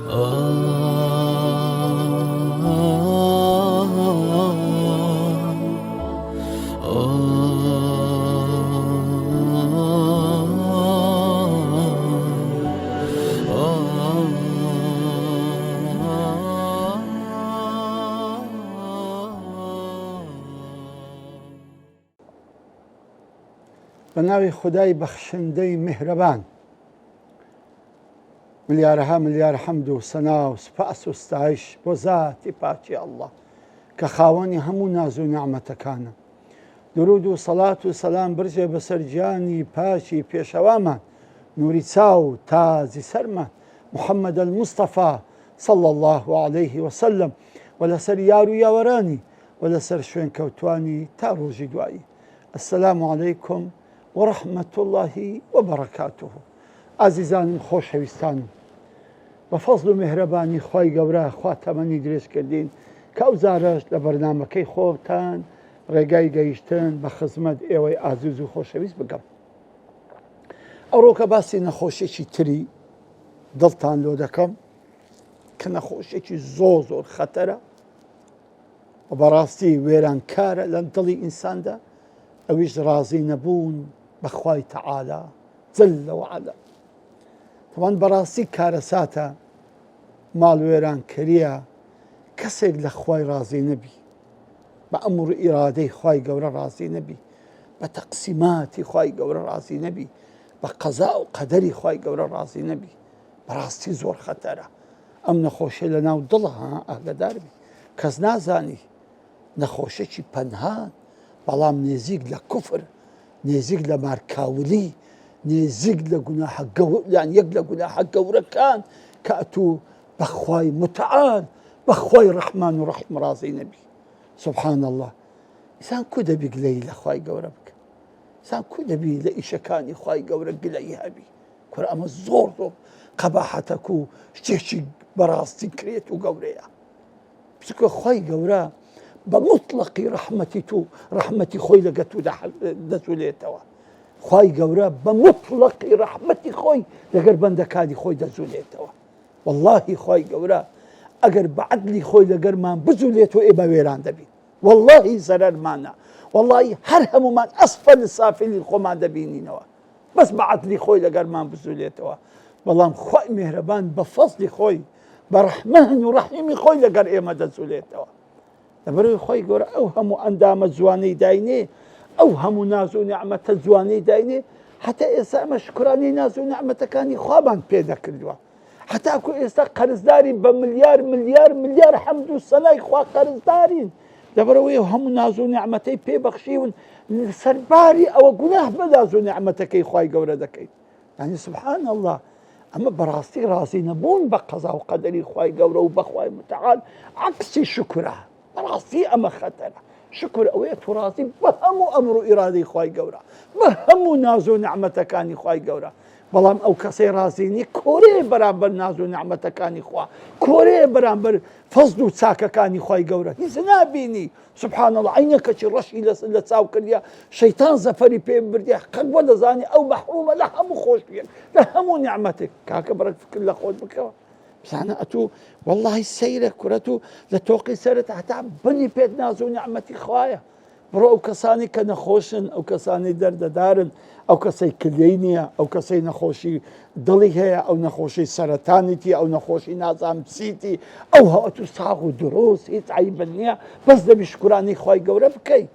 بناوی خدای بخشندەی میهرەبان، ملیارەها ملیار حەمد و سەنا و سوپاس و ستایش بۆ زاتی پاکی ئەڵڵا کە خاوەنی هەموو ناز و نیعمەتەکانە. درود و سەڵات و سەلام برژێ بەسەر گیانی پاکی پێشەوامان، نووری چاو تازی سەرمان، محەممەد الموستەفا صلی الله عليه وسلم، و لەسەر یار و یاوەرانی و لەسەر شوێن کەوتوانی تا ڕۆژی دوایی. السلام علیکم ورحمة الله وبركاته. عزیزانم خۆشەویستانم، بە فەزڵ و میهرەبانی خوای گەورە خوا تەمەنی درێژ کردین کە ئەوزارەش لە بەرنامەکەی خۆتان ڕێگای گەیشتن بە خزمەت ئێوەی ئازیز و خۆشەویست بگەم. ئەوڕۆکە باسی نەخۆشیێکی تری دڵتان لۆ دەکەم کە نەخۆشیێکی زۆر خەتەرە و بەڕاستی وێرانکارە لە دڵی ئینساندا، ئەویش ڕازی نەبوون بەخوای تەعالا جەلە وعەلا. تەمان بەڕاستی کارەساتە، ماڵ وێرانکەریە کەسێک لە خوای ڕازی نەبی، بە ئەمر و ئیرادەی خوای گەورە ڕازی نەبی، بە تەقسیماتی خوای گەورە ڕازی نەبی، بە قەزا و قەدەری خوای گەورە ڕازی نەبی، بەڕاستی زۆر خەتەرە. ئەم نەخۆشیە لە ناو دڵە ئاگادار بی، کەس نازانی نەخۆشێکی پەنهان، بەڵام نێزیک لە کوفر، نێزیک لە مارکاولی، نێزیک لە گوناحە یان یەک لە گوناحە گەورەکان کە ئەتوو بەخوای متعال بەخوای ڕەحمان و ڕەحیم ڕازی نەبی. سبحان الله. ئینسان کو دەبی گلەی لە خوای گەورە بکە؟ ئینسان کو دەبی لە ئیشەکانی خوای گەورە گلەی هەبی؟ کورە ئەمە زۆر قەباحەتەک و شتێکی بەڕاستی کرێت و گەورەیە. بچکە خوای گەورە بە مطلقی ڕەحمەتی تو ڕەحمەتی خۆی لەگە تو دەزولێتەوە. خوای گەورە بە مطلقی ڕەحمەتی خۆی لەگەر بەندەکانی خۆی دەزولێتەوە. واللهی خوای گەورە ئەگەر بە عەدلی خۆی لەگەرمان بزولێتەوە ئێمە وێران دەبین، واللهی زەرەرمانە، واللهی هەر هەمومان ئەسفەل سافلی خۆمان دەبینینەوە بەس بە عەدلی خۆی لەگەرمان بزولێتەوە. بەڵام خوای میهرەبان بە فەزلی خۆی بە ڕەحمان و ڕەحیمی خۆی لەگەر ئێمە دەزولێتەوە. لەبەرەوەی خوای گەورە ئەو هەموو ئەندامە جوانەی داینێ، ئەو هەموو ناز و نیعمەتە جوانەی داینێ، هەتا ئێستا ئەمە شکرانەی ناز و نیعمەتەکانی خوابان پێ نەکردووە. هەتاکو ئێستا قەرزداری بە ملیار حەمد و سەنای خوا قەرزدارین، لەبەرەوەی هەموو ناز و نیعمەتەی پێبەخشیون سەرباری ئەوە گوناه بە ناز و نیعمەتەکەی خوای گەورە دەکەیت. یعنی سبحان الله، ئەمە بەڕاستی ڕازی نەبوون بە قەزا و قەدەری خوای گەورە و بەخوای متعال عەکسی شکرە. بەڕاستی ئەمە خەتەرە. شکر ئەوەیە تو ڕازی بە هەموو ئەمر و ئیرادەی خوای گەورە، بە هەموو ناز و نیعمەتەکانی خوای گەورە. بەڵام ئەو کەسەی ڕازی نی کۆرەیە بەرامبەر ناز و نیعمەتەکانی خوا، کۆرەیە بەرامبەر فەزل و چاکەکانی خوای گەورە، هیچ نابینی. سبحان الله، عینەکەچی ڕەشی لە چاو کردیا، شەیتان زەفەری پێ بردیا، قەت وە دەزانی ئەو مەحرومە لە هەموو خۆشیێک، لە هەموو نیعمەتێک. کاکە بەڕێک فکر لە خۆت بکەوە، بزانە ئەتوو واللهی سەیرە کورەت و لە تۆقی سەرت هەتا بنی پێت ناز و نیعمەتی خوایە. بڕۆ ئەو کەسانی کە نەخۆشن، ئەو کەسانی دەردەدارن، ئەو کەسەی کلەی نییە، ئەو کەسەی نەخۆشی دڵی هەیە، ئەو نەخۆشی سەرەتانیتی، ئەو نەخۆشی نازانسیتی، ئەو هەوەت و ساغ و دروست هیچ عیبت نییە، بەس دەبی شکرانی خوای گەورە بکەیت.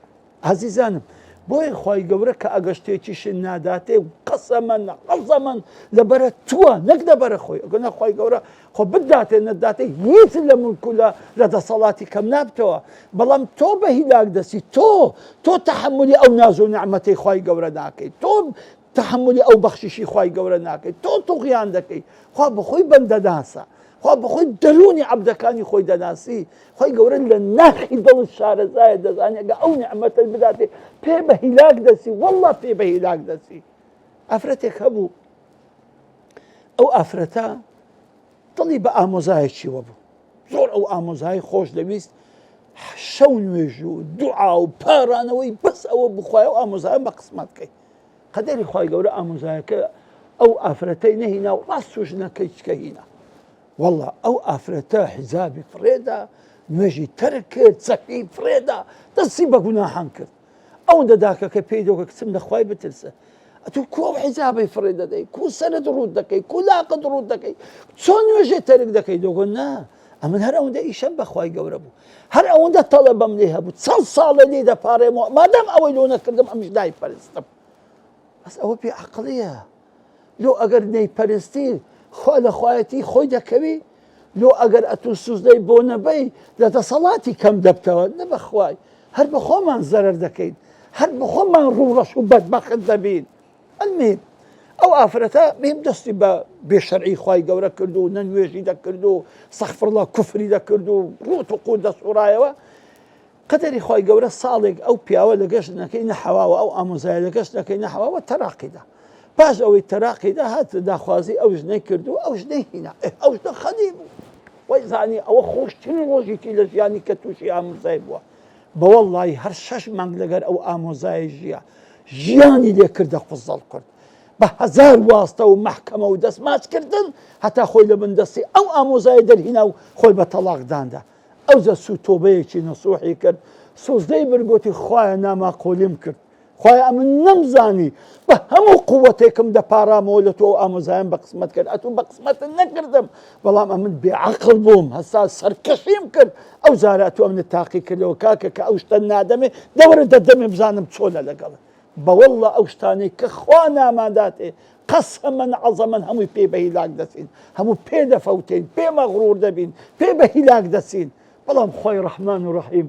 عەزیزانم، بۆیە خوای گەورە کە ئەگەشتێکیشن ناداتێ و قەسەمەن قەزەمەن لەبەرە تووە نەک لەبەرە خۆی. ئەگەنە خوای گەورە خۆ بداتێ نەداتێ هیچ لە مولک و لە دەسەڵاتی کەم نابتەوە. بەڵام تۆ بە هیلاک دەسی، تۆ تەحەمولی ئەو ناز و نیعمەتەی خوای گەورە ناکەیت، تۆ تەحەمولی ئەو بەخشیشی خوای گەورە ناکەیت، تۆ توغیان دەکەیت. خوا بەخۆی بەندە ناسە، خوا بەخۆی دەرونی عەبدەکانی خۆی دەناسی. خوای گەورە لە ناخی دڵت شارەزایە دەزانێ ئەگە ئەو نیعمەتە بداتێ پێ بە هیلاک دەسی، وەڵڵا پێ بە هیلاک دەسی. ئافرەتێک هەبوو، ئەو ئافرەتە دڵی بە ئامۆزایەکی وەبوو، زۆر ئەو ئامۆزای خۆش دەویست، شەو نوێژ و دوعا و پارانەوەی بەس ئەوە بخوایە و ئامۆزایە بە قسمەت بکەی. قەدەری خوای گەورە ئامۆزایەکە ئەو ئافرەتەی نەهینا و ڕاست توش نەکەی چکە هینا. والله ئەو ئافرەتە حیزابی فرێدا، نوێژی تەرک کرد، چەکەی فرێدا، دەستی بە گوناحان کرد. ئەوەندە داکەکە پێی دۆکە کچم لەخوای بترسە. ئەتو کۆ حیزابی فرێ دەدەی، کو سەرت ڕوود دەکەی، کو لاقت ڕوود دەکەی، چۆن نوێژێ تەرک دەکەی؟ دۆگۆ نا، ئەمن هەر ئەوەندە ئیشەم بەخوای گەورە بوو، هەر ئەوەندە تەڵەبەم لێ هەبوو، چەند ساڵە لێ دەپارێمەوە، مادام ئەوەی لۆ نەکردم ئەمیش دایپەرستم. بەس ئەوە بێعەقڵیە. لۆ ئەگەر نەیپەرستی خوا لە خوایەتی خۆی دەکەوی، لۆ ئەگەر ئەتو سوزدەی بۆ نەبەی لە دەسەڵاتی کەم دەبتەوە، نە بەخوای، هەر بە خۆمان زەرەر دەکەین، هەر بە خۆمان ڕوڕەش و بەدبەخت دەبین. ئەلمێ ئەو ئافرەتە بێم دەستی بە بێشەرعی خوای گەورە کرد و نەنوێژی دەکرد و سەغفرڵڵا کوفری دەکرد و ڕوت و قوت دەسوڕایەوە. قەدەری خوای گەورە ساڵێک ئەو پیاوە لە گەشتنەکەی نەحەواوە، ئەو ئامۆزایە لە گەشتنەکەی نەحەواوە تەراقیدا. پاش ئەوەی تەراقیدا هاتە داخوازی ئەو ژنەی کرد و ئەو ژنەی هینا، ئەو ژنە خەدی بوو، وەی زانی ئەوە خۆشترین ڕۆژێکی لە ژیانی کە تووشی ئامۆزای بووە. بەوەڵڵی هەر 6 مانگ لەگەر ئەو ئامۆزای ژیە ژیانی لێ کردە قوزەڵ کرد، بە 1000 واستە و مەحکەمە و دەستماچکردن هەتا خۆی لە بندەستی ئەو ئامۆزای دەرهینا و خۆی بە تەلاقداندا. ئەو زە سوو تۆبەیەکی نەسوحی کرد، سۆزدەی برگۆتی خوایە ناماقۆلیم کرد، خوایە ئەمن نەمزانی بە هەموو قووەتێکم دەپارامەوە لە تۆ ئامۆزایم بە قسمەت کرد، ئەتوو بە قسمەتت نەکردم، بەڵام ئەمن بێعەقڵ بووم، هەستا سەرکەشیم کرد. ئەو زارە ئەتوو ئەمنت تاقی کردەوە کاکە کە ئەو شتە نادەمێ دەورە دەدەمێ بزانم چۆنە لەگەڵ. بەوەڵڵە ئەو شتانەی کە خوا ناماداتێ قەسەمەن عەزەمەن هەمووی پێ بە هیلاک دەچین، هەموو پێ دەفەوتین، پێ مەغروور دەبین، پێ بە هیلاک دەچین. بەڵام خۆی ڕەحمان و ڕەحیم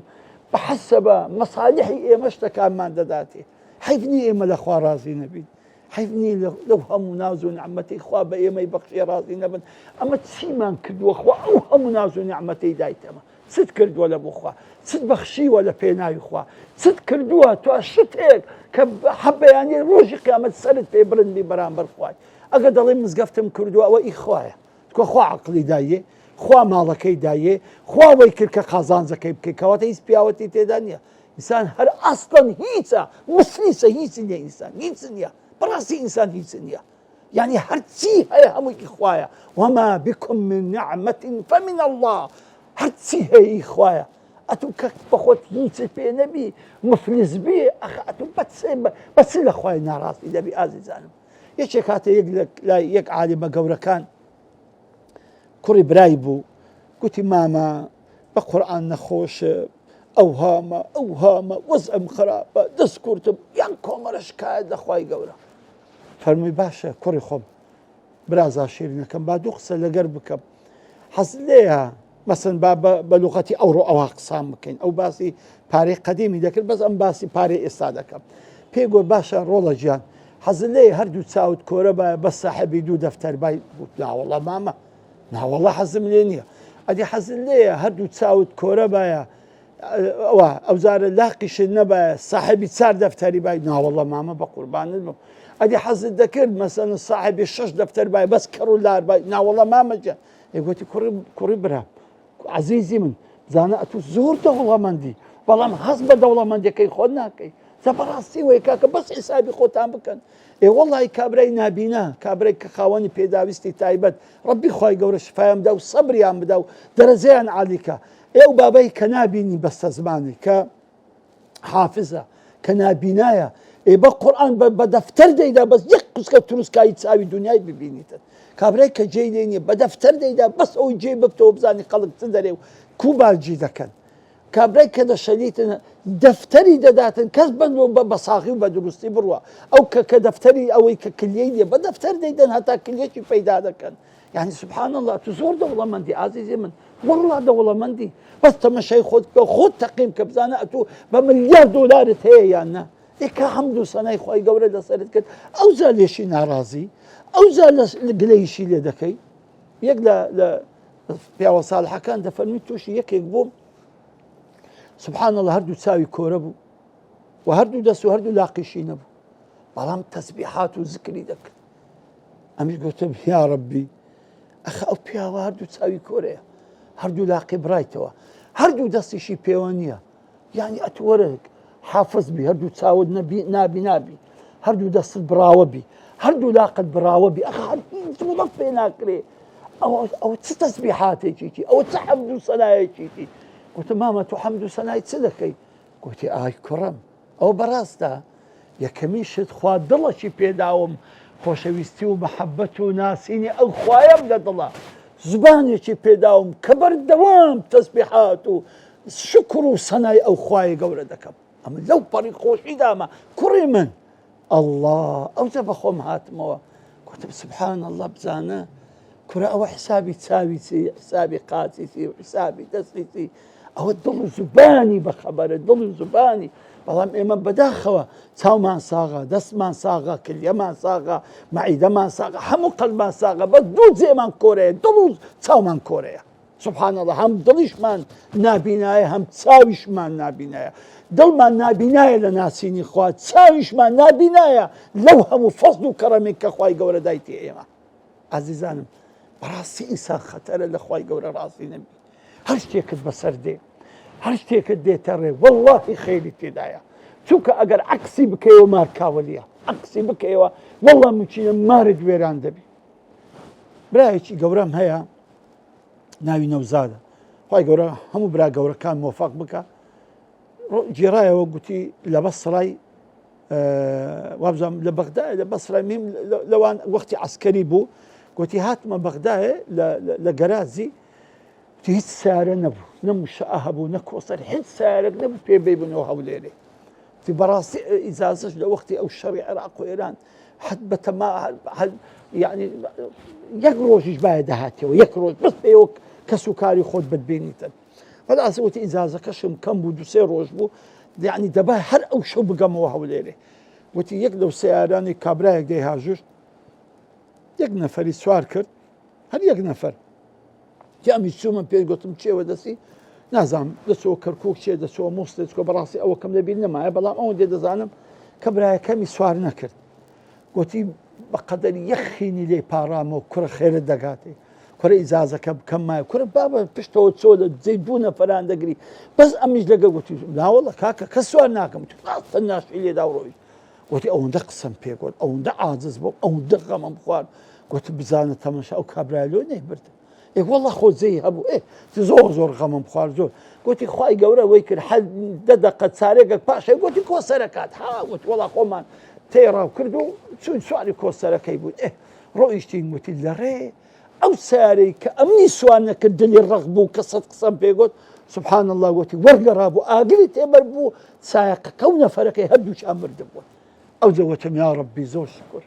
بە حەسەبە مەسالیحی ئێمە شتەکانمان دەداتێ. حیف نی ئێمە لە خوا ڕازی نەبین، حیف نی لەو هەموو ناز و نیعمەتەی خوا بە ئێمەی بەخشێ ڕازی نەبن. ئەمە چیمان کردووە خوا ئەو هەموو ناز و نیعمەتەی دایتەمە؟ چت کردووە لە بۆ خوا؟ چت بەخشیوە لە پێناوی خوا؟ چت کردووە تۆ شتێک کە حەبەیانی ڕۆژی قیامەت سەرت پێ برندی بەرامبەر خوای؟ ئەگە دەڵێ مزگەفتم کردووە ئەوە ئی خوایە، تکۆ خوا عەقڵی دایێ، خوا ماڵەکەی دایێ، خوا وەی کرد کە قازانجەکەی بکەی، کەواتە هیچ پیاوەتی تێدا نییە. ئینسان هەر ئەسڵەن هیچە، مسلیسە، هیچ نییە، ئینسان هیچ نییە، بەڕاستی ئینسان هیچ نییە، یعنی هەرچی هەیە هەمووی خوایە. وما بكم من نعمة فمن الله، هەرچی هەیە ئی خوایە. ئەتوو کە بەخۆت هیچت پێ نەبی، مفلیس بێ، ئەتوو بەچ لە خوای ناڕاستی دەبی؟ ئازیزانم، یەکێک هاتە یەک عالمە گەورەکان، کوڕی برای بوو، گوتی مامە بە قورئان نەخۆشە، ئەوهامە وەزعم خراپە، دەست کورتم، یان کۆمەڵە شکایەت لە خوای گەورە. فەرمووی باشە کوڕی خۆم، برازا شیرینەکەم، با دوو قسە لەگەر بکەم، حەزت لێیە مەسەن بە لوغەتی ئەوڕۆ ئەوا قسام بکەین؟ ئەو باسی پارەی قەدیمی دەکرد، بەس ئەم باسی پارەی ئێستا دەکەم. پێی گوت باشە ڕۆڵە گیان، حەزت لێیە هەردوو چاوت کۆرە بایە بە ساحەبی دوو دەفتەر بای؟ گوت ناوەڵڵا مامە، ناوەڵڵا حەزم لێ نییە. ئەدی حەزت لێیە هەردوو چاوت کۆرە بایە ئەوە ئەوزارە لاقیشت نەبایە ساحەبی 4 دەفتەری بای؟ ناوەڵڵا مامە بە قوربانت بم. ئەدی حەزت دەکرد مەسەن ساحەبی 6 دەفتەر بای بەس کەڕ و لار بای؟ ناوەڵڵا مامەجە. گوتی کوڕی برا عزیزی من، زانە ئەتوو زۆر دەوڵەمەندی، بەڵام هەز بە دەوڵەمەندیەکەی خۆت ناکەی، زەبەڕاستی وەی کاکە بەس حیسابی خۆتان بکەن. وەڵڵی کابرای نابینا، کابرای کە خاوەنی پێداویستی تایبەت، ڕەبی خوای گەورە شفایان بدا و سەبریان بدا و دەرەجەیان عالیکە. ئێو بابای کە نابینی بەستە زمانی، کە حافزە، کە نابینایە، بە قورئان بە دەفتەر دەیدا بەس یەک قوسکە تروسکایی چاوی دنیای ببینیتن. کابرای کە جێی لێ نییە بە دەفتەر دەیدا بەس ئەوی جێ بکتەوە بزانی خەڵک چ دەرێ و کوبارجی دەکەن. کابرای کە دەشەلیتن دەفتەری دەداتن، کەس بە ساغی و بە دروستی بڕوە. ئەو کە دەفتەری ئەوەی کە کلیەی نیە بە دەفتەر دەیدەن هەتا کلیەکی پەیدا دەکەن. یعنی سبحان الله، تو زۆر دەوڵەمەندی ئازیزی من، وەڵڵا دەوڵەمەندی، بەس تەمەشای خۆت تەقیم کە بزانە ئەتوو بە ملیار دۆلارت هەیە یان نە. ئێکا حەمد و سەنای خوای گەورە لەسەرت کرد، ئەوجا لێشی ناڕازی، ئەوجا گلەیشی لێ دەکەی. یەک لە پیاوە ساڵحەکان دەفەرمی تووشی یەکێک بووم، سبحان الله هەردوو چاوی کۆرە بوو و هەردوو دەست و هەردوو لاقیشی نەبوو، بەڵام تەسبیحات و زکری دەکرد. ئەمیش گوتم یا ڕەبی، ئەخە ئەو پیاوە هەردوو چاوی کۆرەیە، هەردوو لاقی بڕایتەوە، هەردوو دەستیشی پێوە نییە، یعنی ئەتوەرەك حافظ بی، هەردوو چاوت نابی، هەردوو دەستت براوە بی، هەردوو لاقت براوە بی، ئەخە هیچ وڵەت پێ ناکرێ. أو تسبيحاتي أو تحمد وصلايتي. قلت ماما تحمد وصلاي تسلكي. قلت آي كرم أو براستا يا كميشت خوا دڵەشی پێداوم خۆشەویستی و محەبەت و ناسینی ئەو خوایەم لە دڵە زبانێکی پێداوم کە بەردەوام تەسبیحات و شکر و سەنای ئەو خوای گەورە دەکەم. ئەمە لەو پەڕی خۆشیدامە کوڕی من الله ئەوجە بە خۆم هاتمەوە گوتم سبحان الله بزانە کورە ئەوە حسابی چاوی چی حسابی قاچی چی حسابی دەستی چی ئەوە دڵ و زبانی بەخەبەرە دڵ و زبانی. بەڵام ئێمە بەداخەوە چاومان ساغا دەستمان ساغا کلیەمان ساغا مەعیدەمان ساغا هەموو قەلبمان ساغا بە دوو جێمان کۆرەیە دڵ و چاومان کۆرەیە. سبحان الله هەم دڵیشمان نابینایە هەم چاویشمان نابینایە. دڵمان نابینایە لە ناسینی خوا چاویشمان نابینایە لەو هەموو فەزل و کەڕەمێک کە خوای گەورە دایتی ئێمە. عەزیزانم بەڕاستی ئینسان خەتەرە لە خوای گەورە ڕاستی نەبی. هەر شتێکت بەسەر دێ هەر شتێکت دێتە ڕێ وەڵڵاهی خەیری تێدایە. چونکە ئەگەر عەکسی بکەیەوە مارکاوەلیە عەکسی بکەیەوە وەڵڵا موچینە مارت وێران دەبی. برایەکی گەورەم هەیە ناوی نەوزادە خوای گەورە هەموو برا گەورەکان مۆفەق بکە. جێڕایەوە گوتی لە بەسڕای وابزانم لە بەغدایە لە بەسڕای میم لەوان وەختی عەسکەری بوو گوتی هاتمە بەغدایە لە گەرازی هیچ سیارە نەبوو نە موشەعە هەبوو نە کۆسەر هیچ سیارێک نەبوو پێ بێبنەوە هەولێرێ. بەڕاستی ئیجازەش لە وەختی ئەو شەڕی عێراق و ئێران حەد بەتەما یعنی یەک ڕۆژیش باید دەهاتەوە یەک ڕۆژ بەس پێوە کەس و کاری خۆت بتبینیتن. بەڵاستی وتی ئیجازەکەشم کەم بوو دو سێ ڕۆژ بوو یعنی دەبا هەر ئەو شەو بگەمەوە هەولێرێ. وتی یەک لەو سیارانی کابرایەک دەی هاژوور یەک نەفەری سوار کرد هەر یەک نەفەر جامی چوومە پێ گوتم چێوە دەستی نازانم دەچەوە کەرکووک چێ دەچەوە مۆستێت کۆ بەڕاستی ئەوە کەم لەبیر نەمایە بەڵام ئەوە دێ دەزانم کە برایەکەمی سوار نەکرد. گوتی بەقەدەری یەخینی لێ پاڕامەوە کورە خێرت دەگاتێ کورە ئیجازەکە بکەم مایە کورە بابە پشتەوە چۆ لە جێ دوو نەفەران دەگری بەس ئەمیش لەگە گوتی ناوەڵە کاکە کەس سوار ناکەم ڕاستە ناشی لێدا ڕۆی. گوتی ئەوەندە قسەم پێ گوت ئەوەندە عاجز بوو ئەوەندە غەمەم خوارد. گوتی بزانە تەماشا ئەو کابرای لۆ نەیبرد وەڵڵا خۆزەی هەبوو زۆر زۆر غەمم خوارد زۆر. گوتی خوای گەورە وەی کرد حەد دەدەقەت چارێکێک پاشای گوتی کۆسەرەکات ها گوتی وەڵا خۆمان تێڕاو کرد و چون سواری کۆسەرەکەی بود ڕۆیشتین گوتی لەڕێ ئەو سارەی کە ئەمنی سوان نەکرد دڵی ڕەق بوو کە سەد قسەم پێگوت سبحان الله گوتی وەرگەڕا بوو ئاگری تێبەر بوو سایەقەکە و نەفەرەکەی هەردووچیان بردبوون. ئەو جەوتم یا ڕەبی زۆر شکر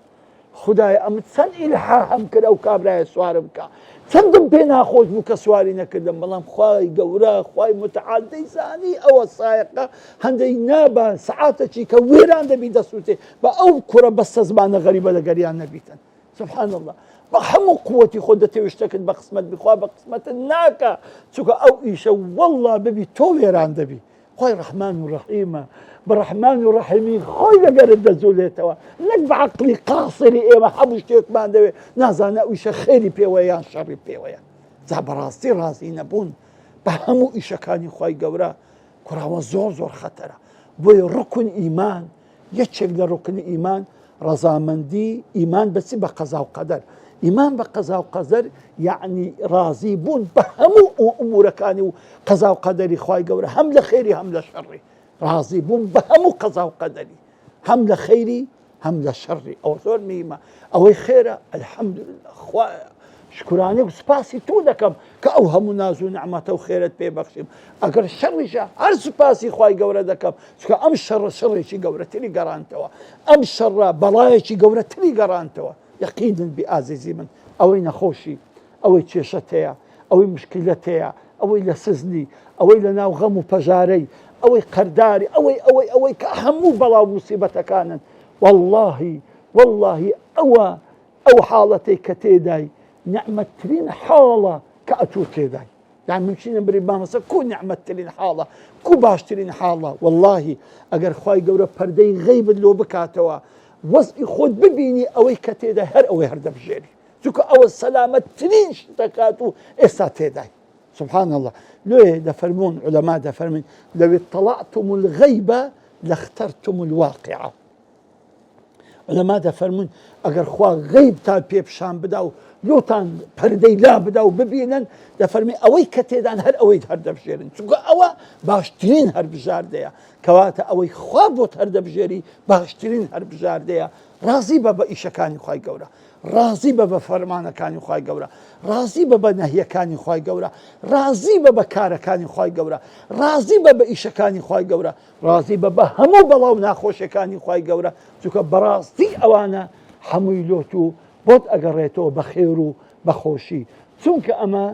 خدایە ئەمت چەند ئیلحاحم کرد ئەو کابرایە سوارم بکە چەندم پێ ناخۆش بوو کە سواری نەکردم بەڵام خوای گەورە خوای متعال دەیزانی ئەوە سایەقە هەندەی نابە سەعاتێکی کە وێران دەبی دەسووتێ بە ئەو کوڕە بەستە زمانە غەریبە لە گەریان نەبیتن. سبحان الله بە هەموو قووەتی خۆ دەتەوێشتەکرد بە قسمەت بخوا بە قسمەتت ناکە چونکە ئەو ئیشە وەڵڵا ببی تۆ وێران دەبی. خوای ڕەحمان و ڕەحیمە بەڕەحمان و ڕەحیمی خۆی لەگەرت دەزولێتەوە نەک بە عەقڵی قاسری ئێمە هەموو شتێکمان دەوێت نازانە ئیشە خێری پێوەیە یان شەڕی پێوەیە. جا بەڕاستی ڕازی نەبوون بە هەموو ئیشەکانی خوای گەورە کوڕاوە زۆر زۆر خەتەرە. بۆیە ڕوکن ئیمان یەکێک لە ڕوکنی ئیمان ڕەزامەندی ئیمان بەچی بە قەزا و قەدەر. ئیمان بە قەزا و قەدەر یعنی ڕازی بوون بە هەموو ئومورەکانی و قەزا و قەدەری خوای گەورە هەم لە خێری هەم لە شەڕی ڕازی بوون بە هەموو قەزا و قەدەری هەم لە خەیری هەم لە شەڕی. ئەو زۆر میمە ئەوەی خێرە ئەلحەمدولله خوایە شکرانێ و سپاسی تۆ دەکەم کە ئەو هەموو ناز و نعمەتە و خێرت پێبەخشیم. ئەگەر شەڕیشە هەر سوپاسی خوای گەورە دەکەم چونکە ئەم شەڕە شەڕێکی گەورەتری گەڕانتەوە ئەم شەڕە بەڵایەکی گەورەتری گەڕانتەوە. یەقینن بی ئازیزی من ئەوەی نەخۆشی ئەوەی کێشەت هەیە ئەوەی مشکلەت هەیە ئەوەی لە سزنی ئەوەی لە ناو غەم و پەژارەی ئەوەی قەرداری ئەوەی کە هەموو بەڵاو موسیبەتەکانن واللهی ئەو حاڵەتەی کە تێدای نعمەتترین حاڵە کە ئەتوو تێدای یان ممکنە بری بامەسە کو نعمەتترین حاڵە کو باشترین حاڵە. واللهی ئەگەر خوای گەورە پەردەی غەیبت لۆ بکاتەوە وەزئی خۆت ببینی ئەوەی کە تێدای هەر ئەوەی هەردەبژێری چونکە ئەوە سەلامەتترین شتەکات و ئێستا تێدای. سبحان الله لێ دەفەرمون عولەما دەفەرمین لەو اطلعتم الغەیبە لاخترتم الواقعە. لەما دەفەرمون ئەگەر خوا غەیبتان پێ پیشان بدا و لۆتان پەردەی لا بدا و ببینن دەفەرمی ئەوەی کە تێدان هەر ئەوەی هەردەبژێرن چونکە ئەوە باشترین هەربژاردەیە کەواتە ئەوەی خوا بۆت هەردەبژێری باشترین هەربژاردەیە ڕازی بە ئیشەکانی خوای گەورە ڕازی بە فەرمانەکانی خوای گەورە ڕازی بە نەهیەکانی خوای گەورە ڕازی بە کارەکانی خوای گەورە ڕازی بە ئیشەکانی خوای گەورە ڕازی بە هەموو بەڵاو ناخۆشیەکانی خوای گەورە چونکە بەڕاستی ئەوانە هەمووی لۆت و بۆت ئەگەڕێتەوە بە خێر و بەخۆشی چونکە ئەمە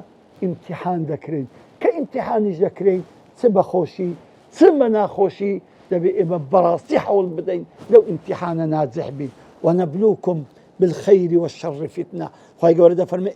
ئیمتیحان دەکرێن کە ئیمتیحانیش دەکرێن چ بەخۆشی چ بە ناخۆشی دەبێ ئێمە بەڕاستی حەوڵ بدەین لەو ئیمتیحانە ناجح بین وەنەبلوکم بالخير والشر فتنة خواهي قولة دفرمي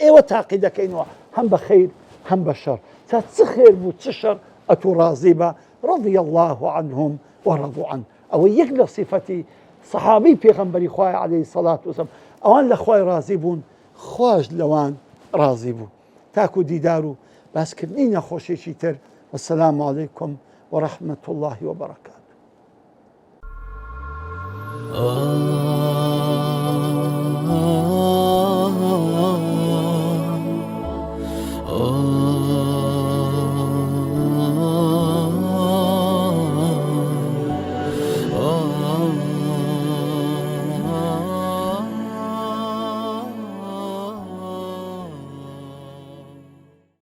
إيوة تاقي دكينوا هم بخير هم بشر تخير بو تشر أتو راضيبا رضي الله عنهم ورضوا عنه أو يقل صفتي صحابي بيغنبري خواهي عليه الصلاة والسلام أوان لخواهي راضيبون خواج لوان راضيبون تاكو ديدارو بس كرنين خوشي شيتر والسلام عليكم ورحمة الله وبركاته